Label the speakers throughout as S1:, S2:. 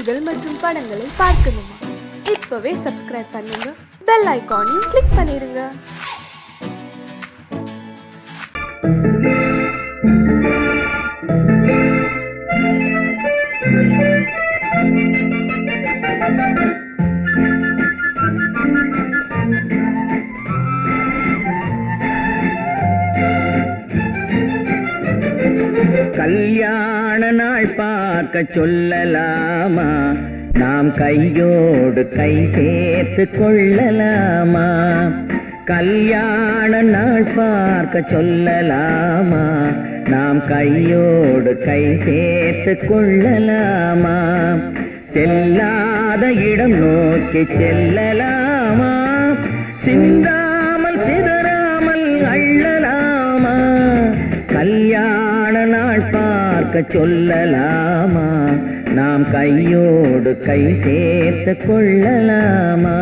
S1: நிகழ்ச்சிகள் மற்றும் படங்களை பார்க்கணுமா? இப்பவே சப்ஸ்கிரைப் பண்ணுங்க, பெல் ஐகானையும் கிளிக் பண்ணிருங்க.
S2: கல்யாண நாள் பார்க்க சொல்லலாமா? நாம் கையோடு கை சேர்த்து கொள்ளலாமா? கல்யாண நாள் பார்க்க சொல்லலாமா? நாம் கையோடு கை சேர்த்து கொள்ளலாமா? செல்லாத இடம் நோக்கி செல்லலாமா? சிந்தாமல் சிதறாமல் அள்ளலாமா? கல்யாண நாள் பார்க்க சொல்லலாமா? நாம் கையோடு கை சேர்த்து கொள்ளலாமா?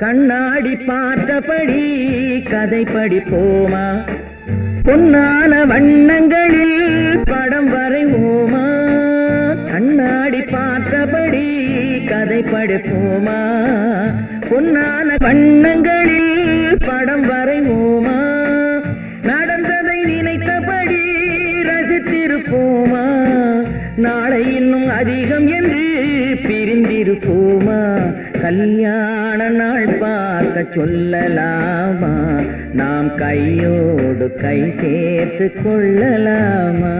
S2: கண்ணாடி பார்த்தபடி கதை படிப்போமா? பொன்னான வண்ணங்களில் படம் வரைவோமா? கண்ணாடி பார்த்தபடி கதை படிப்போமா? பொன்னான வண்ணங்களில் படம் வரைவோமா? நடந்ததை நினைத்தபடி ரசித்திருப்போமா? நாளை இன்னும் அதிகம் என்று பிரிந்திருப்போமா? கல்யாண நாள் பார்க்க சொல்லலாமா? நாம் கையோடு கை சேர்த்து கொள்ளலாமா?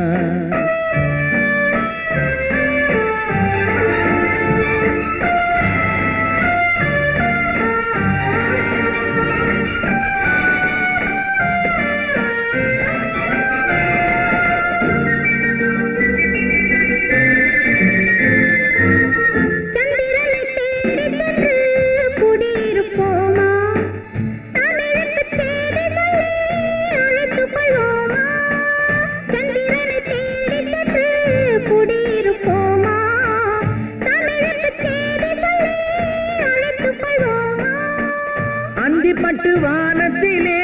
S2: பட்டு வானத்திலே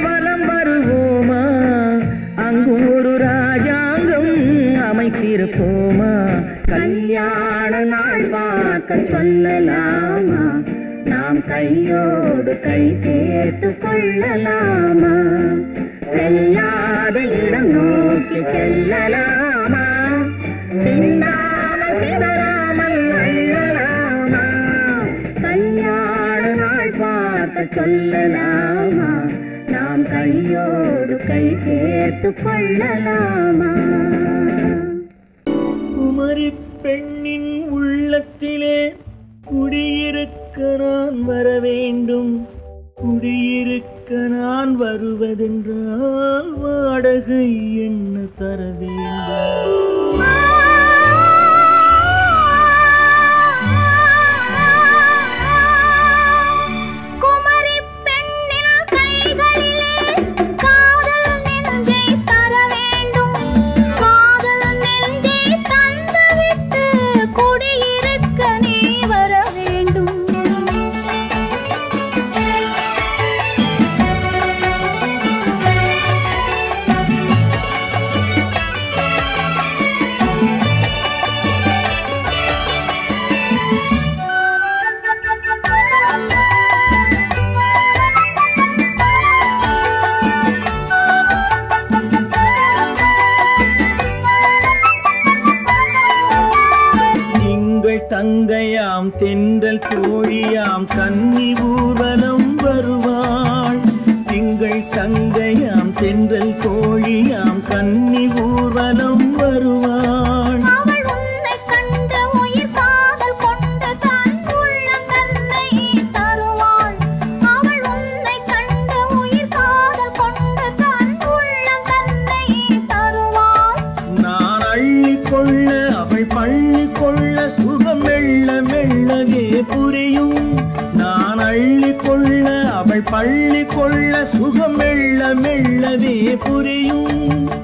S2: வலம் வருவோமா? அங்கு ஒரு ராஜாங்கம் அமைத்திருப்போமா? கல்யாண நாள் பார்க்க சொல்லலாமா? நாம் கையோடு கை சேர்த்து கொள்ளலாமா? செல்லாத இடம் நோக்கி செல்லலாமா? சிந்தாமல் சிதறாமல் அள்ளலாமா? கல்யாண நாள் பார்க்க சொல்லலாமா? நாம் கையோடு கை சேர்த்து கொள்ளலாமா? குமரி பெண்ணின் உள்ளத்திலே குடியிருக்க நான் வர வேண்டும். குடியிருக்க நான் வருவதென்றால் வாடகை என்ன தர வேண்டும்?
S3: கைகளிலே காதல் நெஞ்சை தர வேண்டும்.
S2: தென்றல் தோழியாம் கன்னி ஊர்வலம் வருவாள். திங்கள் தங்கையாம் தென்றல் தோழியாம் கன்னி ஊர்வலம் வருவாள்.
S3: அவள் உன்னை கண்டு உயிர் காதல் கொண்டு தன் உள்ளம் தன்னை தருவாள். அவள் உன்னை கண்டு உயிர் காதல் கொண்டு தன் உள்ளம் தன்னை தருவாள்.
S2: நான் அள்ளி கொள்ள அவள் பள்ளி கொள்ள சுகம் மெல்ல மெல்லவே புரியும். நான் அள்ளி கொள்ள அவள் பள்ளி கொள்ள சுகம் மெல்ல மெல்லவே புரியும்.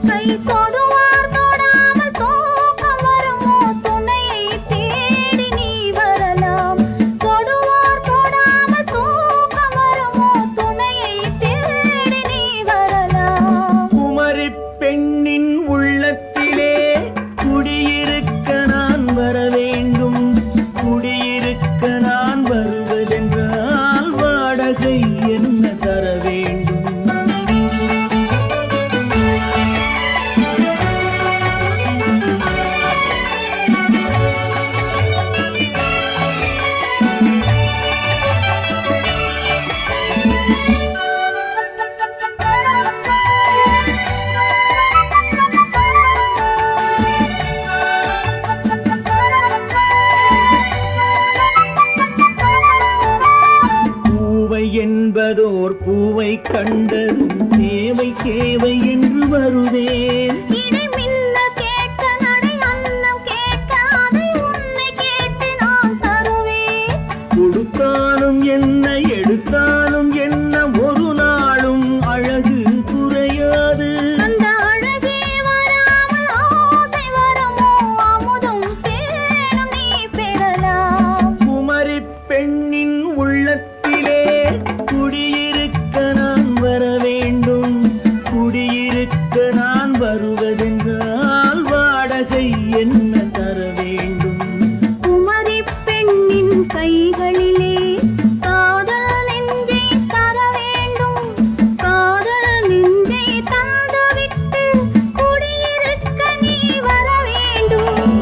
S3: கை தொடுவார் தொடாமல் தூக்கம் வருமோ துணையை தேடி நீ வரலாம். தொடுவார் தொடாமல் தூக்கம் வருமோ துணையை தேடி நீ வரலாம்.
S2: குமரி பெண்ணின் உள்ளத்திலே குடியிருக்க நான் வர வேண்டும். குடியிருக்க நான் வருவதென்றால் வாடகை என்ன தர வேண்டும்? பூவை என்பதோர் பூவை கண்டதும் தேவை தேவை என்று வருவேன்.
S3: இடி மின்ன கேட்க நடை அன்னம் கேட்க அதை உன்னை கேட்டு நான் தருவேன்.
S2: கொடுத்தாலும் என்ன எடுத்தாலும் என்ன ஒரு நாளும் அழகு குறையாது.
S3: அந்த அழகே வராமல் ஆசை வருமோ அமுதும் தேனும் நீ பெறலாம்.
S2: குமரி பெண்ணின் உள்ளத்திலே குடியிருக்க நான் வர வேண்டும். குடியிருக்க நான் வருவதென்றால் வாடகை என்ன தர வேண்டும்?
S3: குமரி பெண்ணின் கைகளிலே காதல் நெஞ்சை தர வேண்டும். காதல் நெஞ்சை தந்துவிட்டு குடியிருக்க நீ வர வேண்டும்.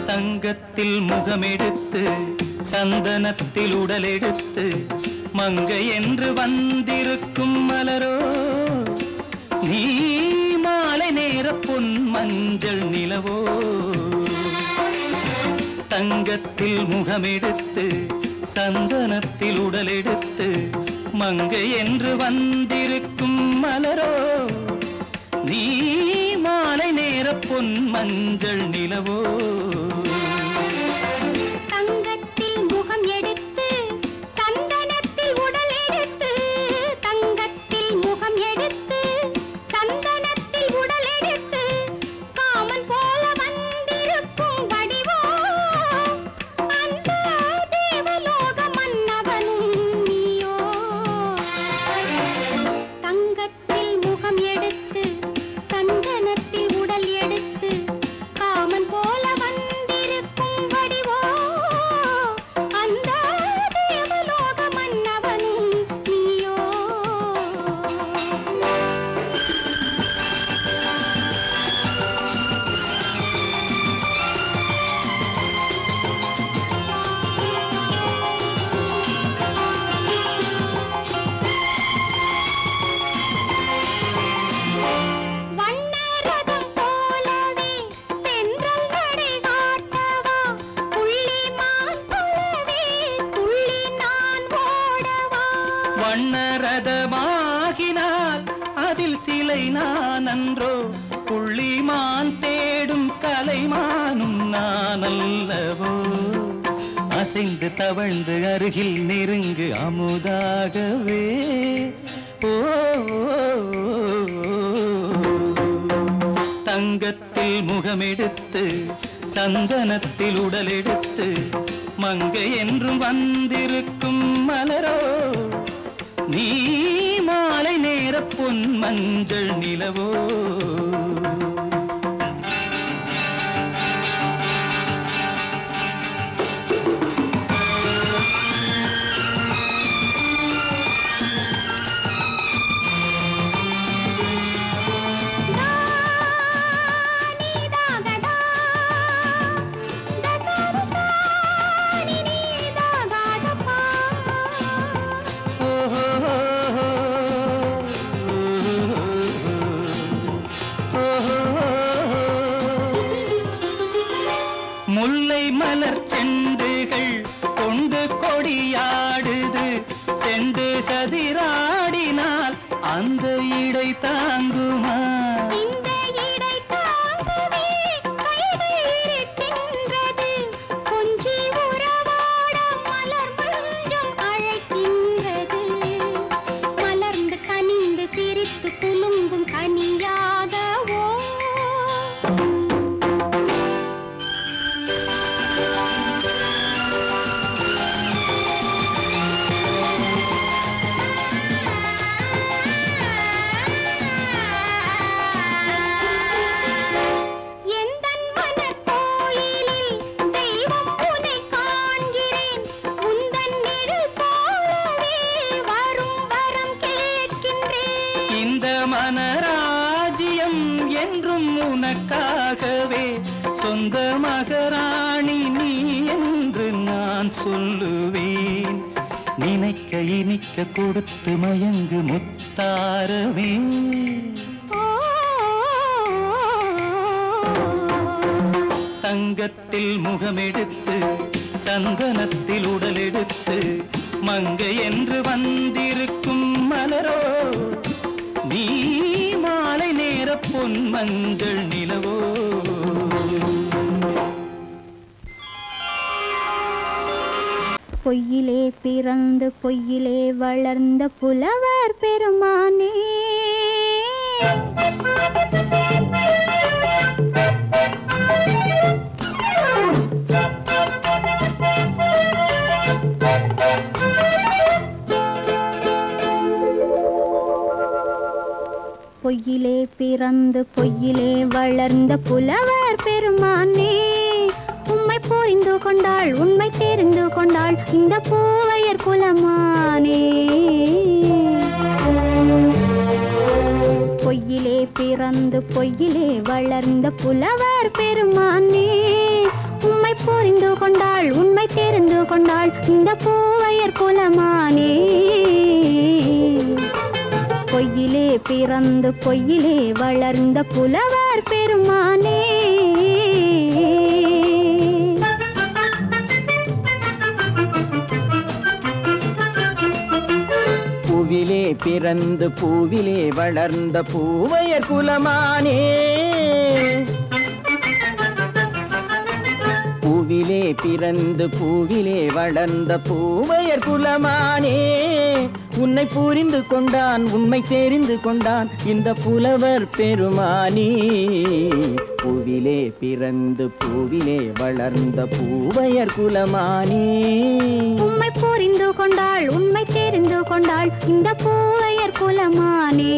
S4: தங்கத்தில் முகமெடுத்து சந்தனத்தில் உடலெடுத்து மங்கை என்று வந்திருக்கும் மலரோ நீ மாலை நேர பொன் மஞ்சள் நிலவோ. தங்கத்தில் முகமெடுத்து சந்தனத்தில் உடலெடுத்து மங்கை என்று வந்திருக்கும் மலரோ நீ மாலை நேர பொன் மஞ்சள் நிலவோ.
S3: தங்கத்தில் முகம் எடுத்து சந்தனத்தில் உடல் எடுத்து தங்கத்தில் முகம் எடுத்து சந்தனத்தில் உடல் எடுத்து காமன் போல வந்திருக்கும் வடிவோ அந்த தேவலோக மன்னவனும் நீயோ. தங்கத்தில் முகம் எடுத்து சந்தனத்தில் உடல் எடுத்து காமன் போல
S4: அன்றோ புள்ளிமான் தேடும் கலைமானும் நான் அல்லவோ அசைந்து தவழ்ந்து அருகில் நெருங்கு அமுதாகவே ஓ தங்கத்தில் முகமெடுத்து சந்தனத்தில் உடலெடுத்து மங்கை என்றும் வந்திருக்கும் மலரோ நீ மாலை நேர பொன் மஞ்சள் நிலவோ முல்லை மலர் செண்டுகள் கொண்டு கொடியாடுது செண்டு சதிராடினால் அந்த இடை தாங்குமா
S3: இந்த இடை தாங்குவே கைகள் இருக்கின்றது கொஞ்சி உறவாட மலர் மஞ்சம் அழைக்கின்றது மலர்ந்து கனிந்து சிரித்து குலுங்கும் கனியாகவோ
S4: மனராஜ்யம் என்றும் உனக்காகவே சொந்த மகராணி நீ என்று நான் சொல்லுவேன் நினைக்க இனிக்க கொடுத்து மயங்கு முத்தாரவே தங்கத்தில் முகமெடுத்து சந்தனத்தில் உடலெடுத்து மங்கை என்று வந்திருக்கும் மலரோ நீ மாலை நேர பொன் மஞ்சள் நிலவோ
S3: பொய்யிலே பிறந்து பொய்யிலே வளர்ந்த புலவர் பெருமானே பொய்யிலே பிறந்து பொய்யிலே வளர்ந்த புலவர் பெருமானே உம்மை புரிந்து கொண்டாள் உண்மை தெரிந்து கொண்டாள் இந்த பூவையர் குலமானே பொய்யிலே பிறந்து பொய்யிலே வளர்ந்த புலவர் பெருமானே உம்மை புரிந்து கொண்டாள் உண்மை தெரிந்து கொண்டாள் இந்த பூவையர் குலமானே பொய்யிலே பிறந்து பொய்யிலே வளர்ந்த புலவர் பெருமானே
S2: பூவிலே பிறந்து பூவிலே வளர்ந்த பூவையர் குலமானே பூவிலே பிறந்து பூவிலே வளர்ந்த பூவையர் குலமானே உன்னை புரிந்து கொண்டான் உண்மை தெரிந்து கொண்டான் இந்த புலவர் பெருமானே பூவிலே பிறந்து பூவிலே வளர்ந்த பூவையர் குலமானே
S3: உம்மை புரிந்து கொண்டாள் உண்மை தெரிந்து கொண்டாள் இந்த பூவையர் குலமானே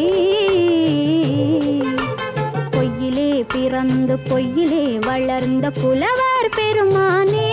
S3: பொய்யிலே பிறந்து பொய்யிலே வளர்ந்த புலவர் பெருமானே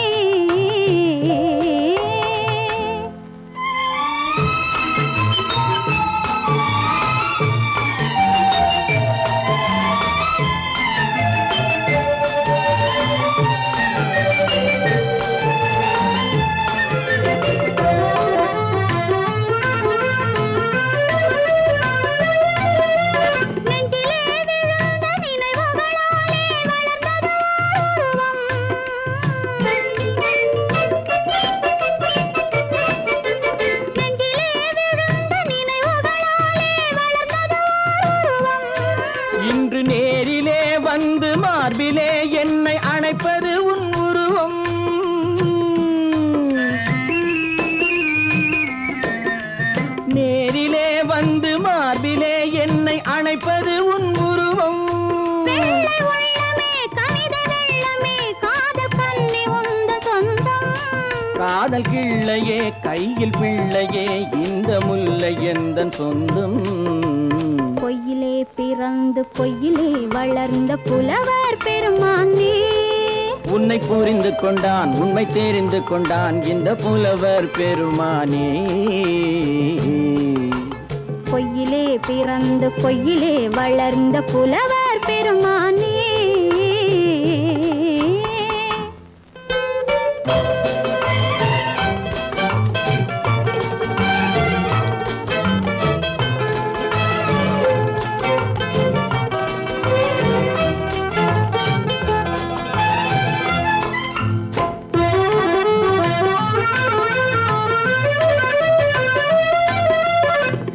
S3: நெஞ்சிலே விழுந்த நினைவுகளாலே வளர்ந்தது உருவம்
S2: நேரிலே வந்து மார்பிலே என்னை அணைப்பது உன் உருவம். நேரிலே வந்து மார்பிலே என்னை அணைப்பது உன் உருவம்.
S3: வெள்ளை உள்ளமே கவிதை வெள்ளமே காதல் கண்ணி உந்த சொந்தம்.
S2: காதல் கிள்ளையே கையில் பிள்ளையே இந்த முல்லை எந்தன் சொந்தம்.
S3: பொய்யிலே பிறந்து பொய்யிலே வளர்ந்த புலவர் பெருமானே.
S2: உன்னை புரிந்து கொண்டான் உண்மை தெரிந்து கொண்டான் இந்த புலவர் பெருமானே.
S3: பொய்யிலே பிறந்து பொய்யிலே வளர்ந்த புலவர் பெருமானே.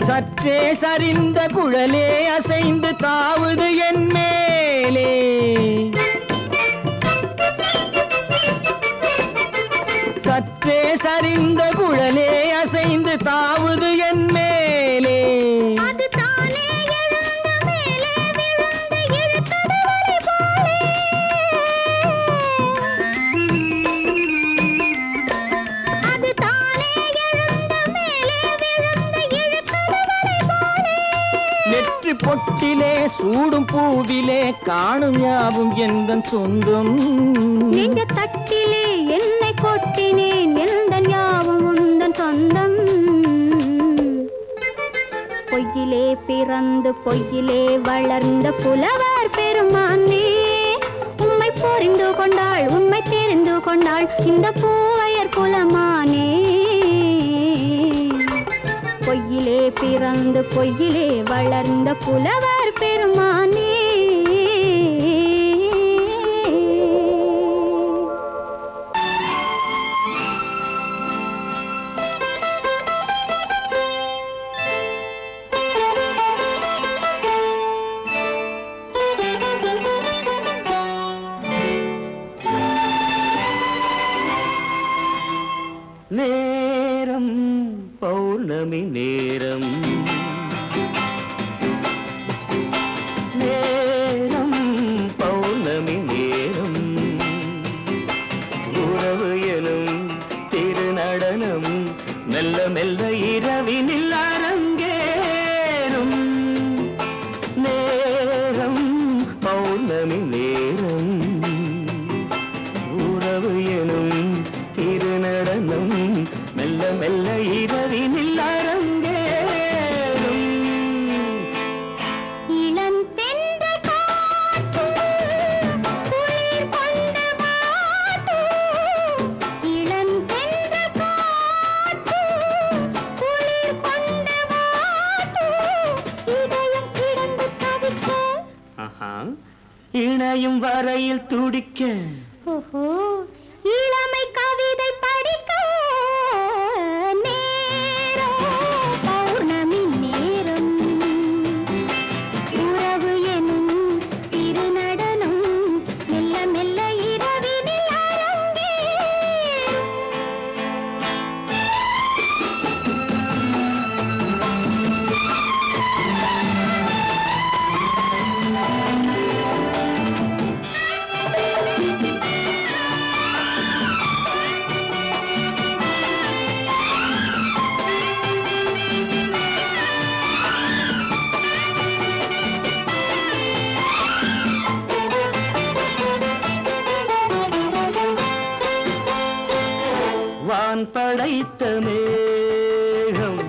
S2: சற்றே சரிந்த குழலே அசைந்து தாவுது என் மேலே. சற்றே சரிந்த குழலே அசைந்து தாவுது என் மேலே.
S3: அது தானே எழுந்த மேலே விழுந்து இழுத்தது வலை போலே. அது தானே எழுந்த மேலே விழுந்து இழுத்தது வலை போலே.
S2: நெற்றி பொட்டிலே சூடும் பூவிலே காணும் யாவும் எந்தன் சொந்தம்.
S3: நெஞ்ச தட்டிலே என்னை கொட்டினேன் எந்தன் யாவும் உந்தன் சொந்தம். பொய்யிலே பிறந்து பொய்யிலே வளர்ந்த புலவர் பெருமானே. உம்மை புரிந்து கொண்டாள் உண்மை தெரிந்து கொண்டாள் இந்த பூவையர் குலமானே. பொய்யிலே பிறந்து பொய்யிலே வளர்ந்த புலவர் பெருமானே.
S2: நேரம் பௌர்ணமி நேரம். நேரம் பௌர்ணமி நேரம். உறவு எனும் திருநடனம் மெல்ல மெல்ல இரவினில் அரங்கேறும். நேரம் பௌர்ணமி நேரம். உறவு எனும் திருநடனம் மெல்ல மெல்ல இரவினில் அரங்கேறும்.
S3: இளம் தென்றல் காற்று குளிர் கொண்டு வாட்டும். இளம் தென்றல் காற்று குளிர் கொண்டு வாட்டும். இதயம் கிடந்து தவிக்க.
S2: இணையும் வரையில் துடிக்க.
S3: ஓஹோ இளமை கவிதை படிக்க. நேரம் பௌர்ணமி நேரம். உறவு எனும் திருநடனம் மெல்ல மெல்ல இரவினில் அரங்கேறும்.
S2: வான் படைத்த மேகம்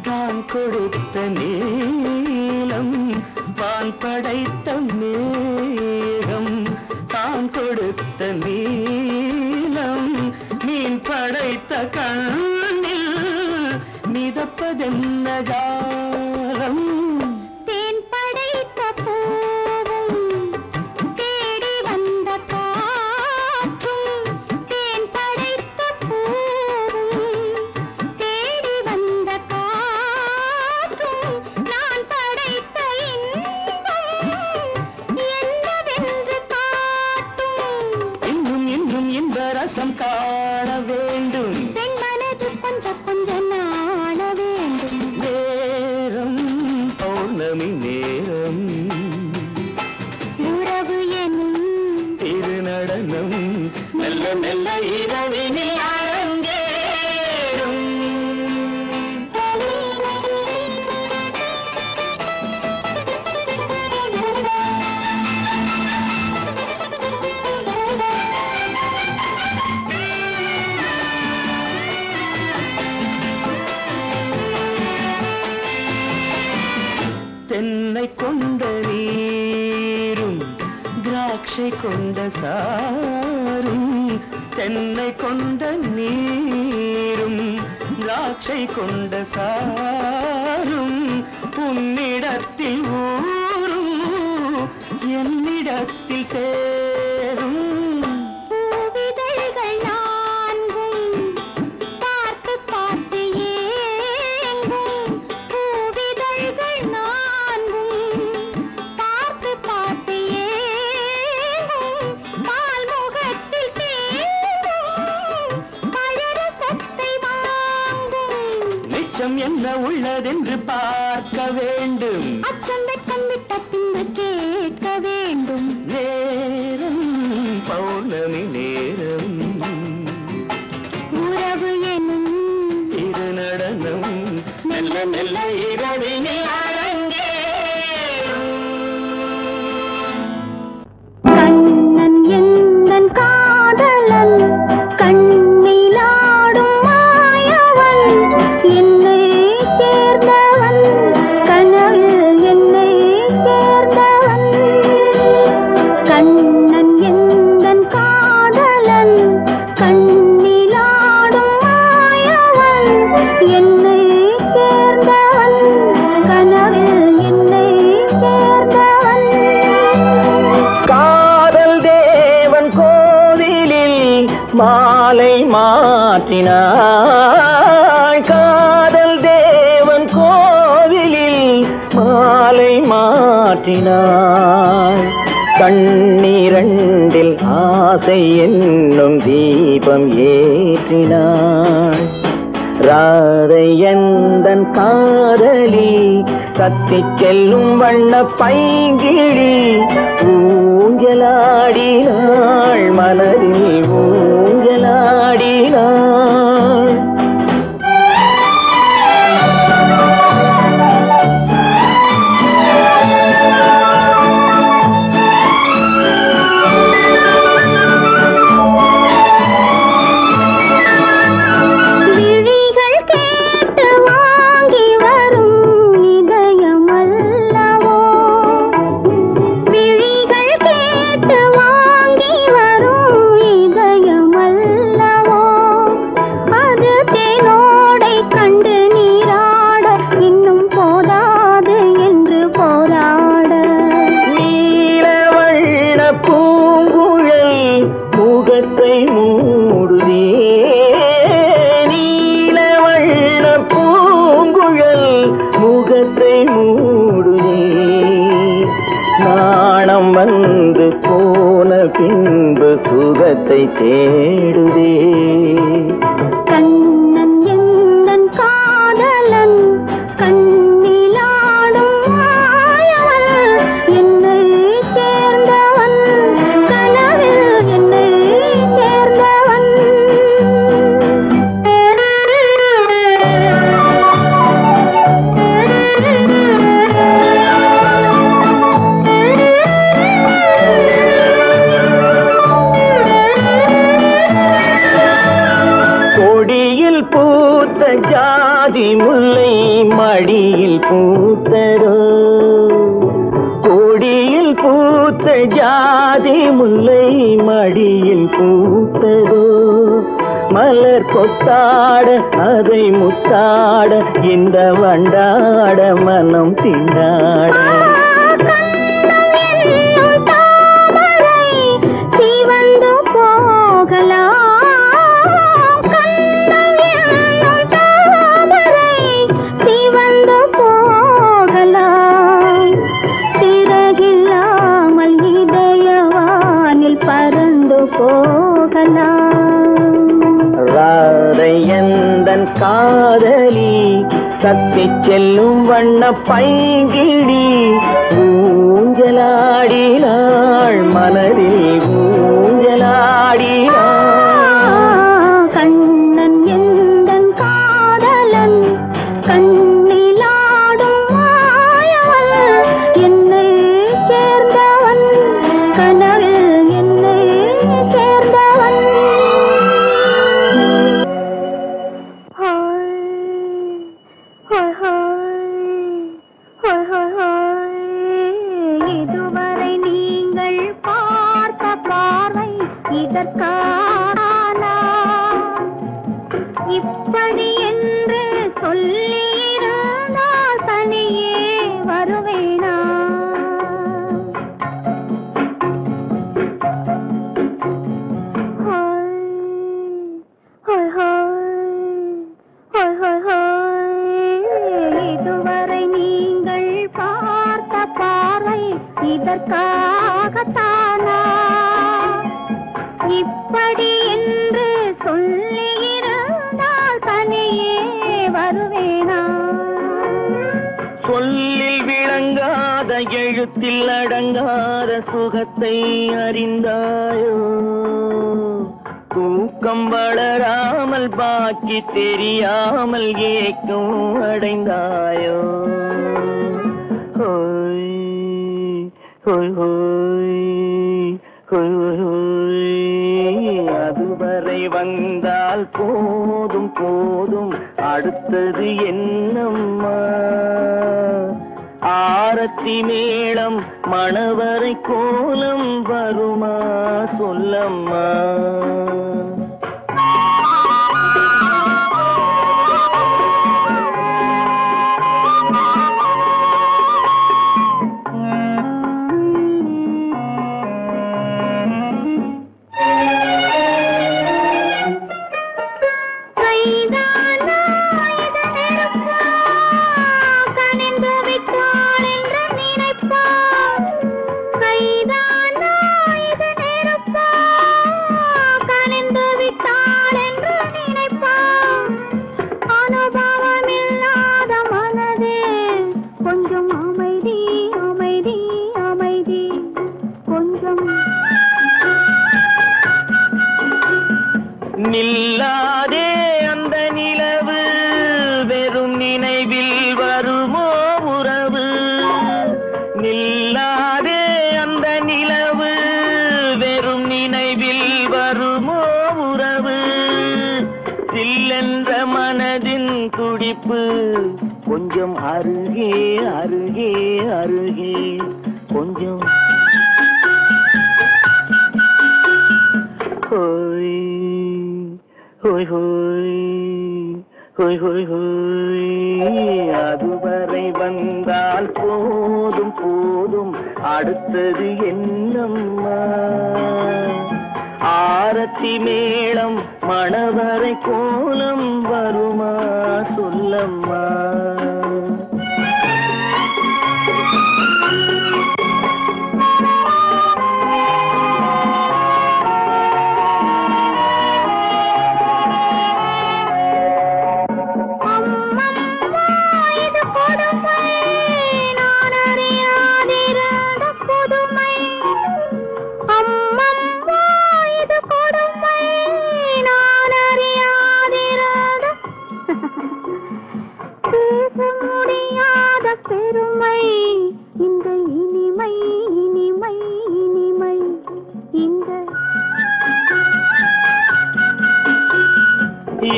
S2: தான் கொடுத்த நீலம். வான் படைத்த மேகம் தான் கொடுத்த நீலம். மீன் படைத்த கண்ணில் மிதப்பதென்ன ஜாலம்.
S3: தேன் படைத்த பூவும் தேடி வந்த காற்றும். தேன் படைத்த பூவும் தேடி வந்த காற்றும். நான் படைத்த இன்பம்
S4: ரசம் காண வேண்டும்
S3: பெண் மனது கொஞ்சம் கொஞ்சம் நாண வேண்டும்
S4: நேரம் பௌர்ணமி நேரம்
S3: உறவு எனும்
S4: திருநடனம் மெல்ல மெல்ல இரவினில் அரங்கேறும் தென்னை கொண்ட நீரும் திராட்சை கொண்ட சாரும் தென்னை கொண்ட நீரும் திராட்சை கொண்ட சாரும் உன்னிடத்தில் ஊரும் என்னிடத்தில் சேரும்
S3: பூவிதழ்கள் நான்கும் பார்த்து பார்த்து ஏங்கும் பூவிதழ்கள் நான்கும் பார்த்து பார்த்து ஏங்கும் பால்முகத்தில் தேங்கும் பழரசத்தை வாங்கும்
S4: நிச்சம் என்ன உள்ளதென்று பார்க்க வேண்டும்
S3: அச்சம் வெச்சம் விட்ட பின்பு கேட்க வேண்டும்
S4: நேரம் பௌர்ணமி நேரம்
S3: உறவு எனும்
S4: திருநடனம் மெல்ல மெல்ல இரவினில் அரங்கேறும்
S3: கண்ணன் எந்தன் காதலன் கண்ணிலாடும் மாயவன் என்னை சேர்ந்தவன் கனவில் என்னை சேர்ந்தவன் கண்ணன் எந்தன் காதலன் கண்ணிலாடும் மாயவன் என்னை சேர்ந்தவன் கனவில் என்னை சேர்ந்தவன்
S2: காதல் தேவன் கோவிலில் மாலை மாற்றினாள் காதல் தேவன் கோவிலில் மாலை மாற்றினாள் கண்ணிரண்டில் ஆசை என்னும் தீபம் ஏற்றினாள் ராதை எந்தன் காதலி கத்திச் செல்லும் வண்ண பைங்கிழி ஊஞ்சலாடினாள் மலரில் ஊஞ்சலாடினாள்
S3: விழிகள் கேட்டு வாங்கி வரும் இதயமல்லவோ விழிகள் கேட்டு வாங்கி வரும் இதயமல்லவோ அது தேனோடை கண்டு நீராட இன்னும் போதாது என்று போராட
S2: நீலவண்ண பூங்குழல் முகத்தை மூடுதே நீலவண்ண பூங்குழல் முகத்தை மூடுதே நாணம் வந்து போன பின்பு சுகத்தை தேடுதே
S3: கண்ணன் எந்தன் காதலன் கண்ணிலாடும் மாயவன் என்னை சேர்ந்தவன் கனவில் என்னை சேர்ந்தவன்
S2: கொடியில் பூத்த ஜாதி முல்லை மடியில் பூத்ததோ கொடியில் பூத்த ஜாதி முல்லை மடியில் பூத்ததோ மலர் கொத்தாட அதை முத்தாட இந்த வண்டாட மனம் திண்டாட
S3: சிவந்து போகலாம் சிவந்து போகலாம் சிறகில்லாமல் இதயவானில் பறந்து போகலாம்
S2: தத்தி செல்லும் வண்ண பைங்கிடி ஊஞ்சலாடினாள் மனதில் ஊஞ்சலாடினாள்.
S3: கண்ணன் எந்தன் காதலன் கண்ணிலாடும் மாயவன் என்னை சேர்ந்தவன் கனவில் என்னை சேர்ந்தவன். இதுவரை நீங்கள் பார்த்த பார்வை இதற்கானா இப்படி என்று சொல்லியிருந்தால் தனியே வருவேனா? இதுவரை நீங்கள் பார்த்த பார்வை இதற்காகத்தானா இப்படி என்று சொல்லியிருந்தால் தனியே வருவேனா?
S2: சொல்லில் விளங்காத எழுத்தில் அடங்காத சுகத்தை அறிந்தாயோ? தூக்கம் வளராமல் பாக்கி தெரியாமல் ஏக்கம் அடைந்தாயோ? ஹோய் ஹோய் ஹோய் ஹோய் ஹோய். அதுவரை வந்தால் போதும் போதும் அடுத்தது என்னம்மா? ஆரத்தி மேளம் மணவரை கோலம் வருமா சொல்லம்மா? நில்லாதே அந்த நிலவு வெறும் நினைவில் வருமோ உறவு? நில்லாதே அந்த நிலவு வெறும் நினைவில் வருமோ உறவு? சில்லென்ற மனதின் துடிப்பு கொஞ்சம் அருகே அருகே அருகே கொஞ்சம். ஹோய் ஹோய் ஹோய் ஹோய் ஹோய் ஹோய். அதுவரை வந்தால் போதும் போதும் அடுத்தது என்னம்மா? ஆரத்தி மேளம் மணவரை கோலம் வருமா சொல்லம்மா?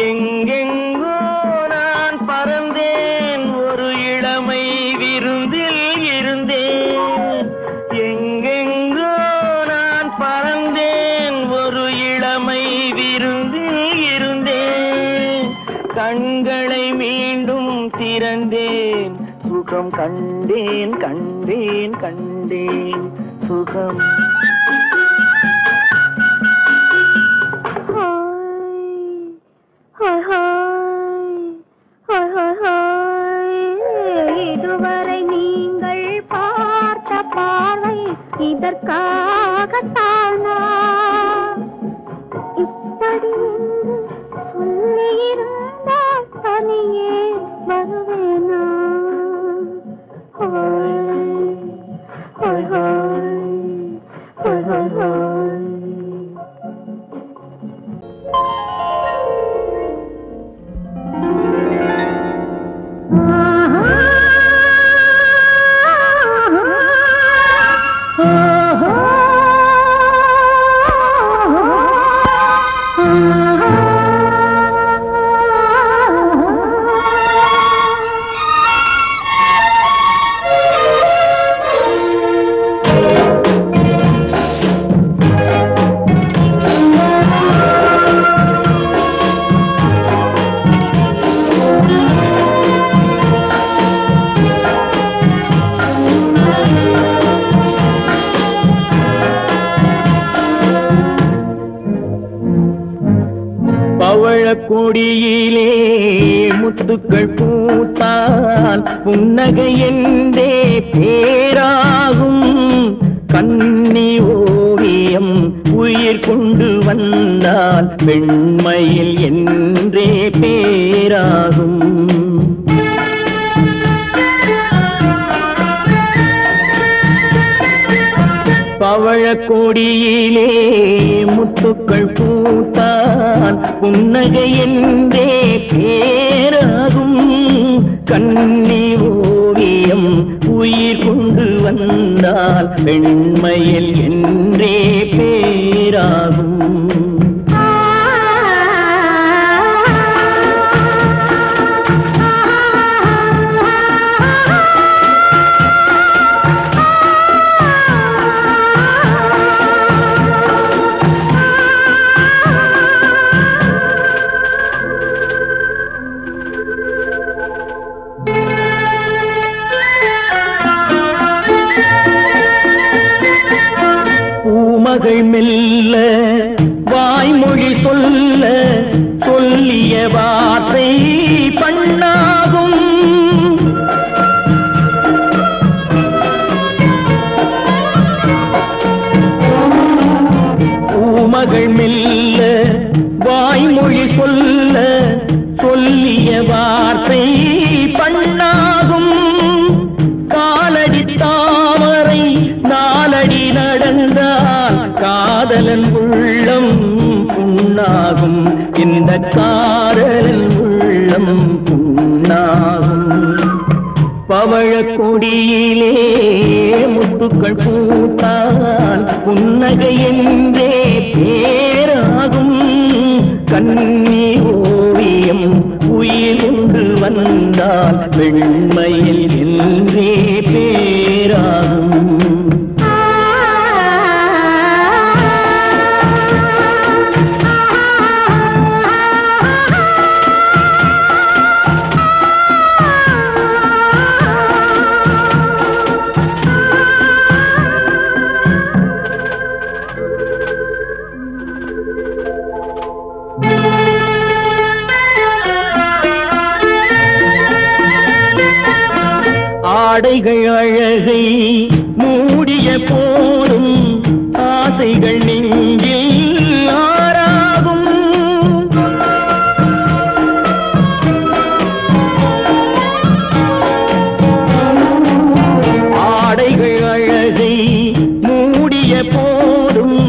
S2: எங்கெங்கோ நான் பறந்தேன் ஒரு இளமை விருந்தில் இருந்தேன். எங்கெங்கோ நான் பறந்தேன் ஒரு இளமை விருந்தில் இருந்தேன். கண்களை மீண்டும் திறந்தேன் சுகம் கண்டேன் கண்டேன் கண்டேன் சுகம்.
S3: இதுவரை நீங்கள் பார்த்த பார்வை இதற்காகத்தானா இப்படி சொல்லியிருந்தால் தனியே வருவேன்?
S2: கொடியிலே முத்துக்கள் பூத்தால் புன்னகை என்றே பேராகும். கன்னி ஓவியம் உயிர் கொண்டு வந்தால் பெண்மையில் என்றே பேராகும். பவழ கொடியிலே முத்துக்கள் பூத்தான் புன்னகை என்றே பேராகும். கன்னி ஓவியம் உயிர் கொண்டு வந்தால் பெண்மையில் என்றே பேராகும். மகள் மெல்ல வாய்மொழி சொல்ல சொல்லிய வார்த்தை பண்ணாகும். பூமகள் மெல்ல வாய்மொழி சொல்ல சொல்லிய வார்த்தை பண்ணாகும். காலடி தாமரை நாலடி நடந்தால் காதலன் உள்ளம் புண்ணாகும். இந்த காதலன் உள்ளம் புண்ணாகும். பவழ கொடியிலே முத்துக்கள் பூத்தால் புன்னகை என்றே பேராகும். கன்னி ஓவியம் உயிர் கொண்டு வந்தால் பெண்மையில் என்றே பேராகும். ஆடைகள் அழகை மூடிய போதும் ஆசைகள் நெஞ்சில் ஆறாகும். ஆடைகள் அழகை மூடிய போதும்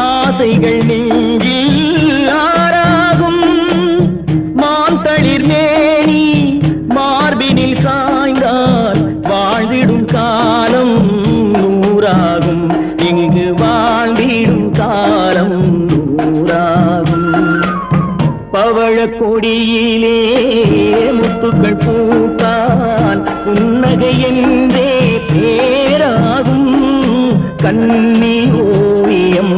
S2: ஆசைகள் நெஞ்சில் ஆறாகும். மாந்தளிர் மேனி மார்பினில் சாய்ந்தால் வாழ்ந்திடும் காலம் நூறாகும். இங்கு வாழ்ந்திடும் காலம் நூறாகும். பவழ கொடியிலே முத்துக்கள் பூத்தால் புன்னகை என்றே பேராகும். கன்னி ஓவியம்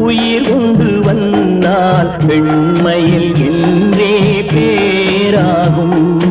S2: உயிர் கொண்டு வந்தால் பெண்மையில் என்றே பேராகும்.